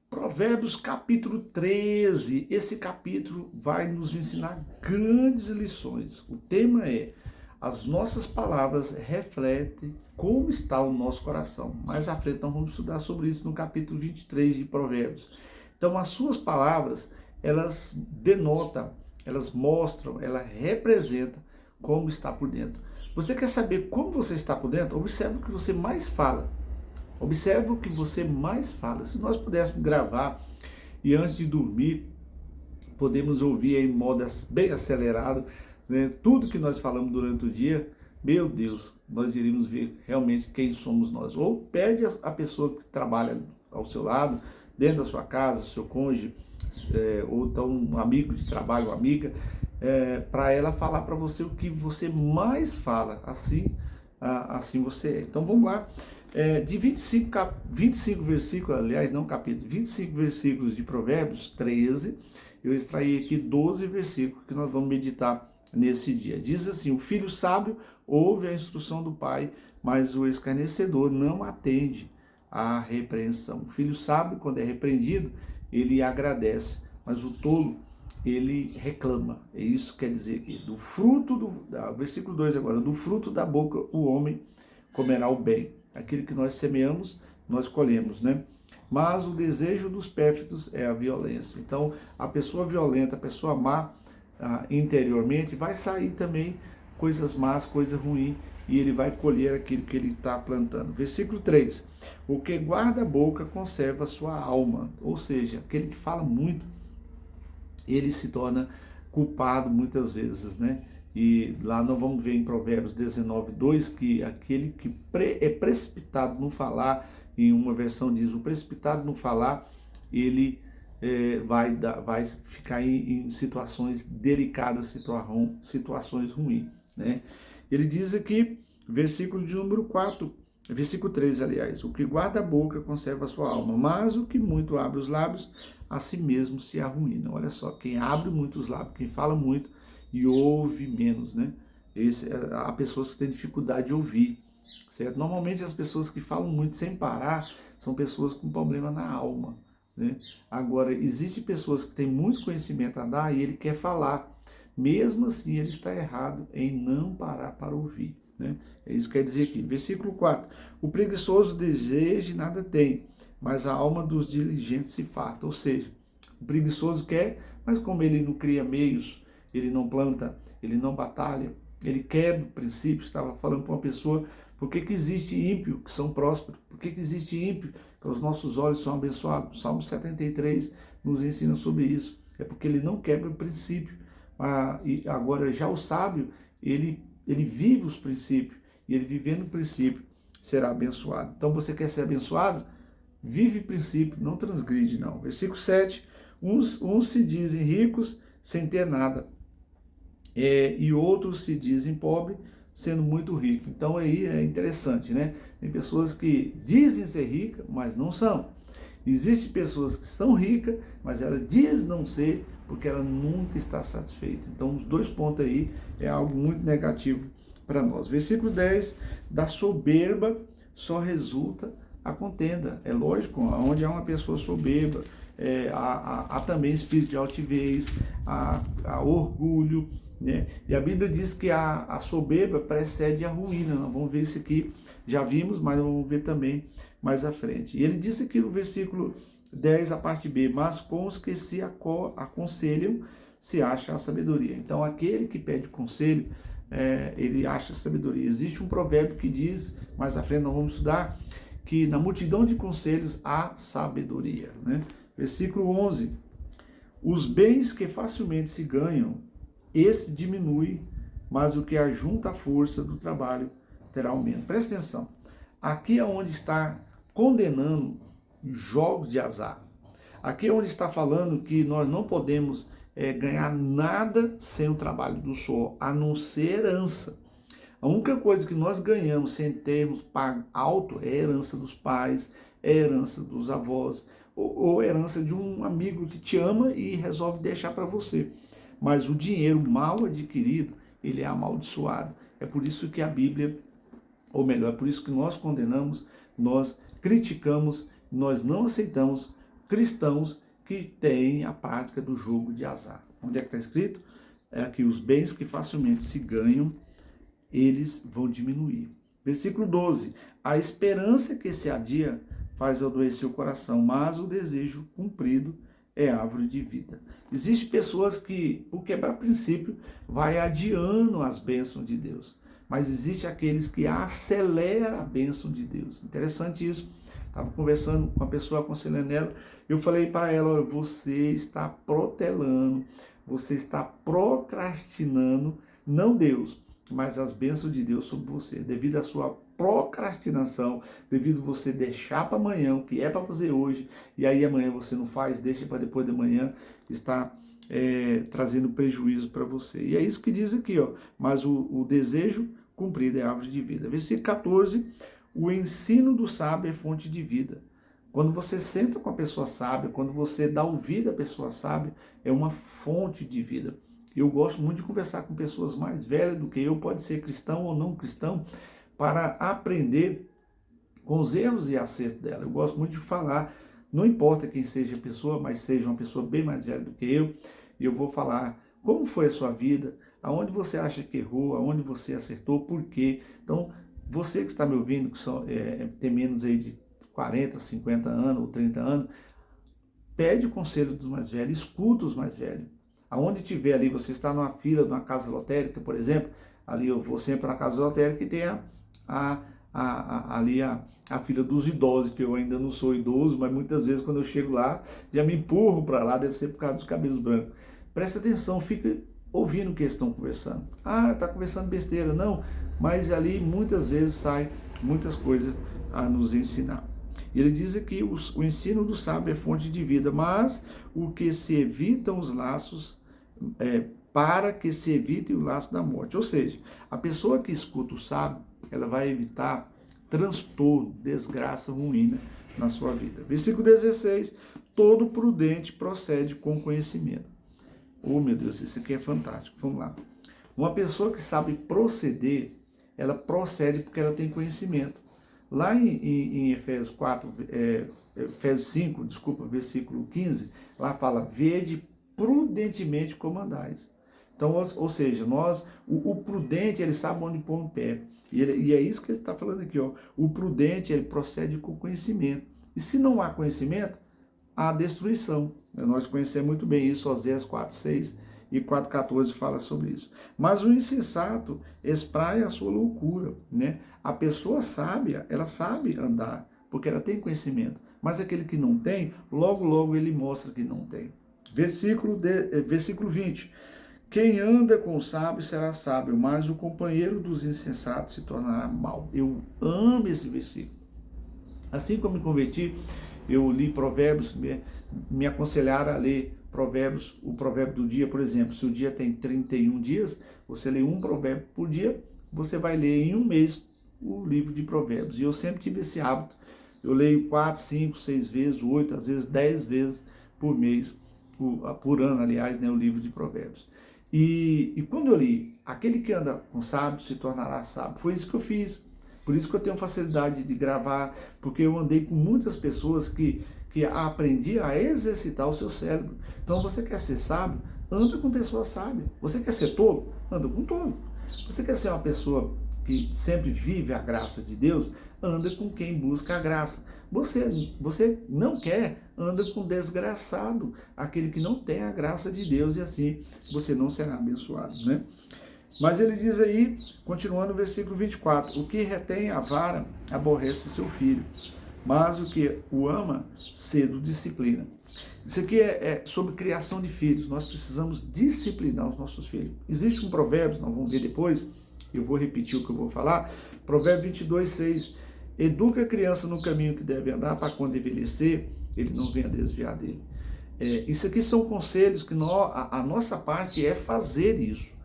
Provérbios capítulo 13. Esse capítulo vai nos ensinar grandes lições. O tema é: as nossas palavras refletem como está o nosso coração. Mais à frente nós vamos estudar sobre isso no capítulo 23 de Provérbios. Então, as suas palavras, elas denotam, elas mostram, elas representam como está por dentro. Você quer saber como você está por dentro? Observe o que você mais fala. Observe o que você mais fala. Se nós pudéssemos gravar e antes de dormir, podemos ouvir em modo bem acelerado, né, tudo que nós falamos durante o dia, meu Deus, nós iríamos ver realmente quem somos nós. Ou pede a pessoa que trabalha ao seu lado, dentro da sua casa, seu cônjuge, ou então um amigo de trabalho, uma amiga, para ela falar para você o que você mais fala. Assim você é. Então vamos lá. De 25 versículos, aliás, não capítulo, 25 versículos de Provérbios 13, eu extraí aqui 12 versículos que nós vamos meditar nesse dia. Diz assim: o filho sábio ouve a instrução do pai, mas o escarnecedor não atende à repreensão. O filho sábio, quando é repreendido, ele agradece, mas o tolo, ele reclama. É isso que quer dizer aqui. Do fruto versículo 2 agora: do fruto da boca o homem comerá o bem. Aquilo que nós semeamos, nós colhemos, né? Mas o desejo dos pérfidos é a violência. Então, a pessoa violenta, a pessoa má interiormente, vai sair também coisas más, coisas ruins, e ele vai colher aquilo que ele está plantando. Versículo 3: o que guarda a boca conserva a sua alma. Ou seja, aquele que fala muito, ele se torna culpado muitas vezes, né? E lá nós vamos ver em Provérbios 19, 2, que aquele que é precipitado no falar, em uma versão diz, o precipitado no falar, ele vai ficar em situações delicadas, situações ruins, né? Ele diz aqui, versículo de número 4, versículo 3, aliás: o que guarda a boca conserva a sua alma, mas o que muito abre os lábios, a si mesmo se arruína. Olha só, quem abre muitos lábios, quem fala muito e ouve menos, né? Há pessoas que têm dificuldade de ouvir, certo? Normalmente as pessoas que falam muito sem parar são pessoas com problema na alma, né? Agora, existem pessoas que têm muito conhecimento a dar e ele quer falar, mesmo assim ele está errado em não parar para ouvir, né? É isso que quer dizer aqui. Versículo 4: o preguiçoso deseja e nada tem, mas a alma dos diligentes se farta. Ou seja, o preguiçoso quer, mas como ele não cria meios, ele não planta, ele não batalha, ele quebra princípios. Estava falando para uma pessoa: por que existe ímpio que são prósperos? Por que existe ímpio que os nossos olhos são abençoados? Salmo 73 nos ensina sobre isso. É porque ele não quebra o princípio. E agora já o sábio, ele vive os princípios, e ele vivendo o princípio será abençoado. Então você quer ser abençoado? Vive princípio, não transgride não. Versículo 7: uns se dizem ricos sem ter nada, e outros se dizem pobres sendo muito ricos. Então aí é interessante, né? Tem pessoas que dizem ser ricas, mas não são. Existem pessoas que são ricas, mas ela diz não ser, porque ela nunca está satisfeita. Então os dois pontos aí é algo muito negativo para nós. Versículo 10: da soberba só resulta a contenda. É lógico, onde há uma pessoa soberba, há também espírito de altivez, há orgulho, né? E a Bíblia diz que a soberba precede a ruína. Nós vamos ver isso aqui, já vimos, mas vamos ver também mais à frente. E ele disse aqui no versículo 10, a parte B: mas com os que se aconselham se acha a sabedoria. Então aquele que pede conselho, ele acha sabedoria. Existe um provérbio que diz, mais à frente nós vamos estudar, que na multidão de conselhos há sabedoria, né? Versículo 11: os bens que facilmente se ganham, esse diminui, mas o que ajunta a força do trabalho terá aumento. Presta atenção. Aqui é onde está condenando jogos de azar. Aqui é onde está falando que nós não podemos ganhar nada sem o trabalho do suor, a não ser herança. A única coisa que nós ganhamos sem termos pago alto é a herança dos pais, é a herança dos avós, ou herança de um amigo que te ama e resolve deixar para você. Mas o dinheiro mal adquirido, ele é amaldiçoado. É por isso que a Bíblia, ou melhor, é por isso que nós condenamos, nós criticamos, nós não aceitamos cristãos que têm a prática do jogo de azar. Onde é que está escrito? É que os bens que facilmente se ganham, eles vão diminuir. Versículo 12. A esperança que se adia faz adoecer o coração, mas o desejo cumprido é árvore de vida. Existem pessoas que, por quebrar princípio, vai adiando as bênçãos de Deus. Mas existe aqueles que aceleram a bênção de Deus. Interessante isso. Estava conversando com a pessoa, aconselhando ela. Eu falei para ela, olha, você está protelando, você está procrastinando, não Deus, mas as bênçãos de Deus sobre você, devido à sua procrastinação, devido a você deixar para amanhã o que é para fazer hoje, e aí amanhã você não faz, deixa para depois de amanhã, está trazendo prejuízo para você. E é isso que diz aqui, ó, mas o desejo cumprido é árvore de vida. Versículo 14, o ensino do sábio é fonte de vida. Quando você senta com a pessoa sábia, quando você dá ouvido à pessoa sábia, é uma fonte de vida. Eu gosto muito de conversar com pessoas mais velhas do que eu, pode ser cristão ou não cristão, para aprender com os erros e acertos dela. Eu gosto muito de falar, não importa quem seja a pessoa, mas seja uma pessoa bem mais velha do que eu, e eu vou falar como foi a sua vida, aonde você acha que errou, aonde você acertou, por quê. Então, você que está me ouvindo, que tem menos aí de 40, 50 anos ou 30 anos, pede o conselho dos mais velhos, escuta os mais velhos. Aonde tiver ali, você está numa fila de uma casa lotérica, por exemplo, ali eu vou sempre na casa lotérica e tem ali a fila dos idosos, que eu ainda não sou idoso, mas muitas vezes quando eu chego lá, já me empurram para lá, deve ser por causa dos cabelos brancos. Presta atenção, fica ouvindo o que eles estão conversando. Ah, está conversando besteira. Não, mas ali muitas vezes sai muitas coisas a nos ensinar. E ele diz aqui, o ensino do sábio é fonte de vida, mas o que se evitam os laços, para que se evite o laço da morte. Ou seja, a pessoa que escuta o sábio, ela vai evitar transtorno, desgraça, ruína na sua vida. Versículo 16, todo prudente procede com conhecimento. Oh, meu Deus, isso aqui é fantástico. Vamos lá. Uma pessoa que sabe proceder, ela procede porque ela tem conhecimento. Lá em Efésios 5, versículo 15, lá fala, vede prudentemente como andais. Então, ou seja, o prudente, ele sabe onde pôr o pé. E é isso que ele está falando aqui, ó. O prudente, ele procede com conhecimento. E se não há conhecimento, há destruição. Nós conhecemos muito bem isso, Oséias 4:6 e 4:14 fala sobre isso. Mas o insensato espraia a sua loucura, né? A pessoa sábia, ela sabe andar, porque ela tem conhecimento. Mas aquele que não tem, logo, logo ele mostra que não tem. Versículo 20. Quem anda com o sábio será sábio, mas o companheiro dos insensatos se tornará mau. Eu amo esse versículo. Assim como me converti, eu li Provérbios, me aconselharam a ler Provérbios, o provérbio do dia, por exemplo. Se o dia tem 31 dias, você lê um provérbio por dia, você vai ler em um mês o livro de Provérbios. E eu sempre tive esse hábito. Eu leio 4, 5, 6 vezes, 8, às vezes 10 vezes por mês, por ano, aliás, né, o livro de Provérbios. E quando eu li, aquele que anda com sábio se tornará sábio. Foi isso que eu fiz. Por isso que eu tenho facilidade de gravar, porque eu andei com muitas pessoas que aprendi a exercitar o seu cérebro. Então, você quer ser sábio? Anda com pessoas sábias. Você quer ser tolo? Anda com tolo. Você quer ser uma pessoa que sempre vive a graça de Deus? Anda com quem busca a graça. Você não quer, anda com desgraçado, aquele que não tem a graça de Deus, e assim você não será abençoado, né? Mas ele diz aí, continuando o versículo 24, o que retém a vara aborrece seu filho, mas o que o ama, cedo disciplina. Isso aqui é sobre criação de filhos. Nós precisamos disciplinar os nossos filhos. Existe um provérbio, nós vamos ver depois, eu vou repetir o que eu vou falar, provérbio 22:6, educa a criança no caminho que deve andar, para quando envelhecer, ele não venha desviar dele. Isso aqui são conselhos que a nossa parte é fazer isso.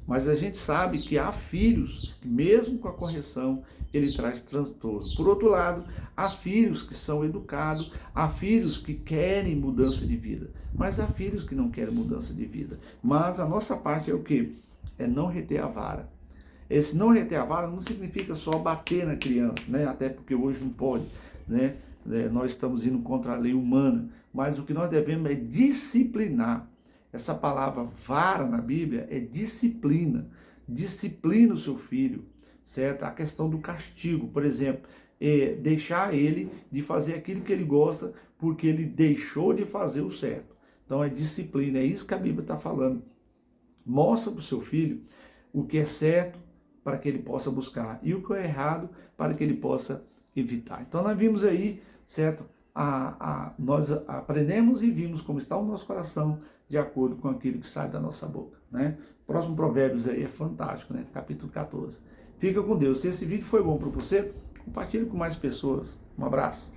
Mas a gente sabe que há filhos que, mesmo com a correção, ele traz transtorno. Por outro lado, há filhos que são educados, há filhos que querem mudança de vida, mas há filhos que não querem mudança de vida. Mas a nossa parte é o quê? É não reter a vara. Esse não reter a vara não significa só bater na criança, né? Até porque hoje não pode, né? Nós estamos indo contra a lei humana, mas o que nós devemos é disciplinar. Essa palavra vara na Bíblia é disciplina. Disciplina o seu filho, certo? A questão do castigo, por exemplo, deixar ele de fazer aquilo que ele gosta porque ele deixou de fazer o certo. Então é disciplina, é isso que a Bíblia está falando. Mostra para o seu filho o que é certo para que ele possa buscar e o que é errado para que ele possa evitar. Então nós vimos aí, certo? Nós aprendemos e vimos como está o nosso coração de acordo com aquilo que sai da nossa boca, né? Próximo Provérbios aí é fantástico, né? Capítulo 14. Fica com Deus. Se esse vídeo foi bom para você, compartilhe com mais pessoas. Um abraço.